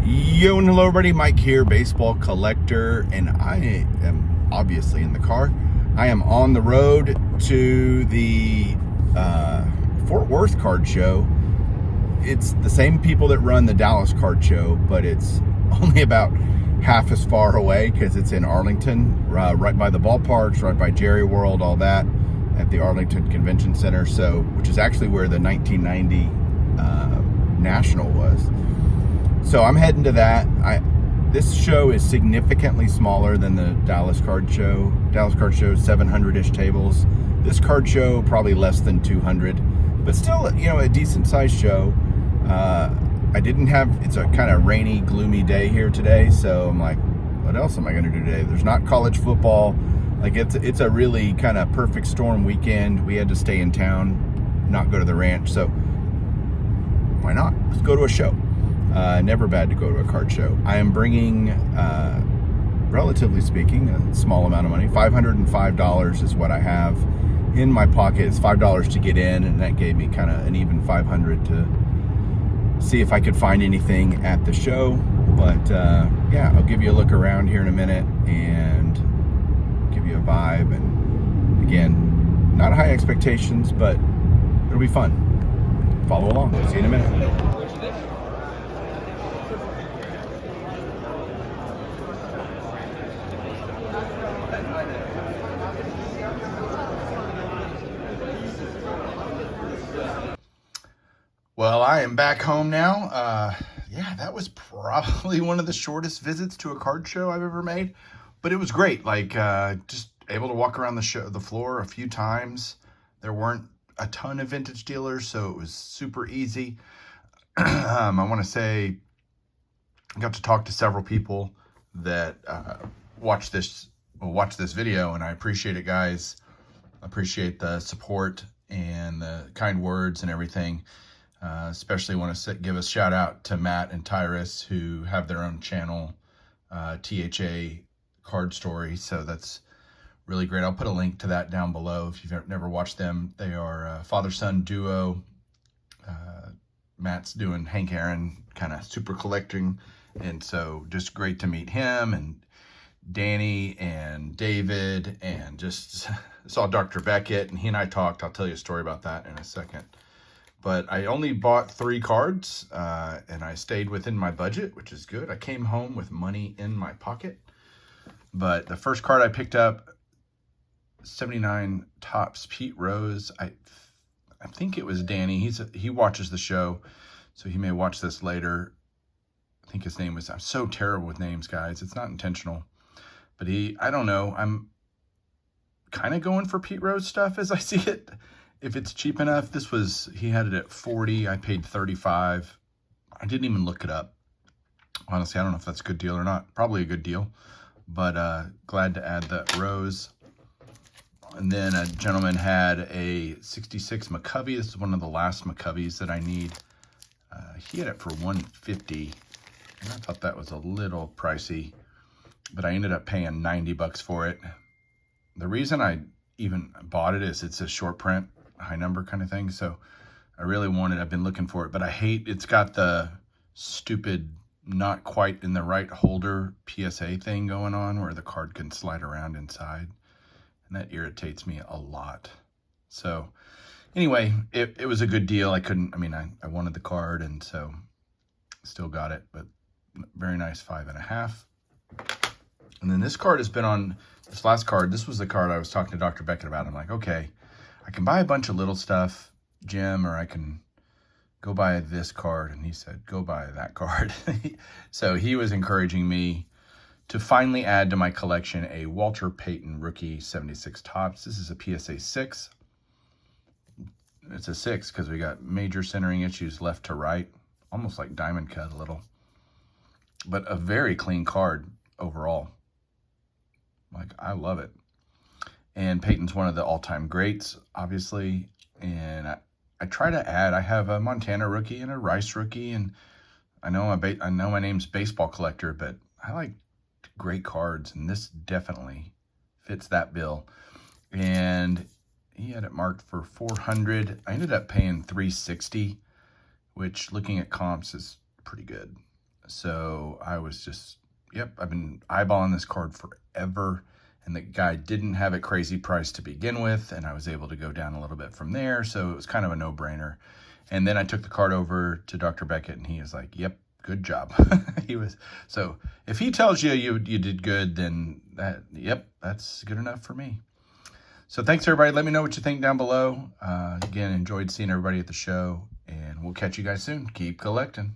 Yo and hello everybody, Mike here, baseball collector, and I am obviously in the car. I am on the road to the Fort Worth card show. It's the same people that run the Dallas card show, but it's only about half as far away because it's in Arlington, right by the ballparks, right by Jerry World, all that, at the Arlington Convention Center, so which is actually where the 1990 National was. So I'm heading to that. This show is significantly smaller than the Dallas card show. Dallas card show is 700-ish tables. This card show probably less than 200, but still, a decent sized show. It's a kind of rainy, gloomy day here today, so I'm like, what else am I going to do today? There's not college football. Like it's a really kind of perfect storm weekend. We had to stay in town, not go to the ranch, so why not? Let's go to a show. Never bad to go to a card show. I am bringing, relatively speaking, a small amount of money. $505 is what I have in my pocket. It's $5 to get in, and that gave me kind of an even $500 to see if I could find anything at the show. But yeah, I'll give you a look around here in a minute and give you a vibe. And again, not high expectations, but it'll be fun. Follow along. See you in a minute. Well, I am back home now. Yeah, that was probably one of the shortest visits to a card show I've ever made, but it was great. Like, just able to walk around the floor a few times. There weren't a ton of vintage dealers, so it was super easy. I want to say I got to talk to several people that watched this video, and I appreciate it, guys. I appreciate the support and the kind words and everything. Especially want to give a shout out to Matt and Tyrus, who have their own channel, THA Card Story. So that's really great. I'll put a link to that down below if you've never watched them. They are a father-son duo. Matt's doing Hank Aaron kind of super collecting. And so just great to meet him and Danny and David, and just saw Dr. Beckett, and he and I talked. I'll tell you a story about that in a second. But I only bought 3 cards, and I stayed within my budget, which is good. I came home with money in my pocket. But the first card I picked up, 79 Topps Pete Rose. I think it was Danny. He watches the show, so he may watch this later. I think his name was, I'm so terrible with names, guys. It's not intentional. But I don't know. I'm kind of going for Pete Rose stuff as I see it. If it's cheap enough. He had it at 40. I paid 35. I didn't even look it up. Honestly, I don't know if that's a good deal or not. Probably a good deal, but glad to add the Rose. And then a gentleman had a 66 McCovey. This is one of the last McCoveys that I need. He had it for 150, and I thought that was a little pricey, but I ended up paying 90 bucks for it. The reason I even bought it is it's a short print, high number kind of thing. So I really wanted, I've been looking for it, but I hate, it's got the stupid, not quite in the right holder PSA thing going on where the card can slide around inside. And that irritates me a lot. So anyway, it was a good deal. I wanted the card, and so still got it, but very nice 5.5. And then this card has been on, this last card, this was the card I was talking to Dr. Beckett about. I'm like, okay, I can buy a bunch of little stuff, Jim, or I can go buy this card. And he said, go buy that card. So he was encouraging me to finally add to my collection a Walter Payton rookie 76 Topps. This is a PSA 6. It's a 6 because we got major centering issues left to right, almost like diamond cut a little, but a very clean card overall. Like, I love it. And Peyton's one of the all-time greats, obviously. And I try to add, I have a Montana rookie and a Rice rookie, and I know my name's Baseball Collector, but I like great cards, and this definitely fits that bill. And he had it marked for 400. I ended up paying 360, which looking at comps is pretty good. So I was just, yep, I've been eyeballing this card forever. And the guy didn't have it crazy priced to begin with, and I was able to go down a little bit from there. So it was kind of a no-brainer. And then I took the card over to Dr. Beckett, and he was like, yep, good job. So if he tells you you did good, then yep, that's good enough for me. So thanks, everybody. Let me know what you think down below. Again, enjoyed seeing everybody at the show, and we'll catch you guys soon. Keep collecting.